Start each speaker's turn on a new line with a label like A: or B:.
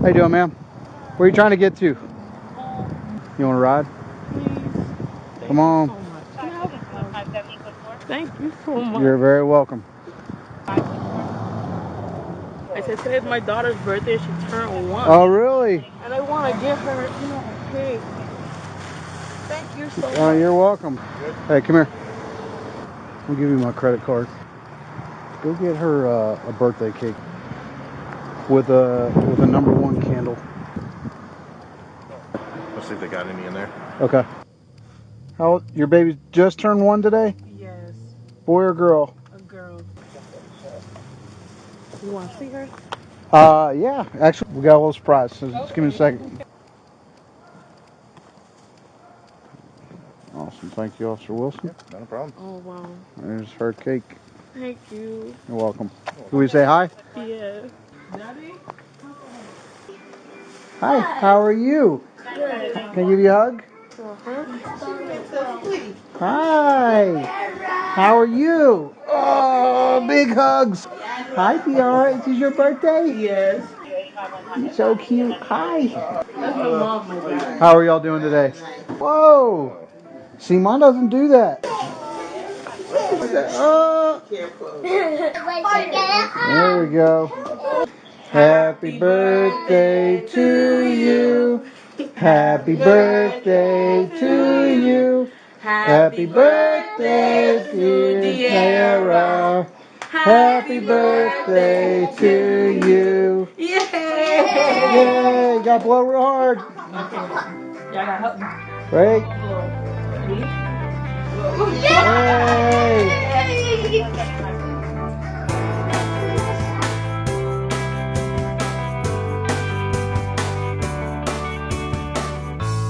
A: How you doing, ma'am? Where are you trying to get to? You want to ride?
B: Please.
A: Come on.
B: Thank you so much.
A: You're very welcome.
B: I said today's my daughter's birthday. She turned 1.
A: Oh, really?
B: And I want to give her, a cake. Thank you so much.
A: You're welcome. Hey, come here. I'll give you my credit card. Go get her a birthday cake with a #1 candle.
C: Let's see if they got any in there.
A: Okay. How your baby just turned 1 today?
B: Yes.
A: Boy or girl?
B: A girl. You want to see her?
A: Yeah. Actually, we got a little surprise. So just give me a second. Awesome. Thank you, Officer Wilson.
C: Yep, not a problem.
B: Oh, wow.
A: There's her cake.
B: Thank you.
A: You're welcome. Can we say hi?
B: Yeah. Daddy?
A: Hi. How are you?
B: Good.
A: Can I give you a hug? Hi. How are you? Oh, big hugs. Hi, Tiara. Is this your birthday?
B: Yes.
A: You're so cute. Hi.
B: That's my mom.
A: How are y'all doing today? Whoa. See, mine doesn't do that. Oh. There we go. Happy birthday to you. Happy birthday to you. Happy birthday, dear Tiara. Happy birthday to you.
B: Yay!
A: Yay! You gotta blow real hard.
B: Y'all gotta help me.
A: Right?
B: Ready?
A: Yay!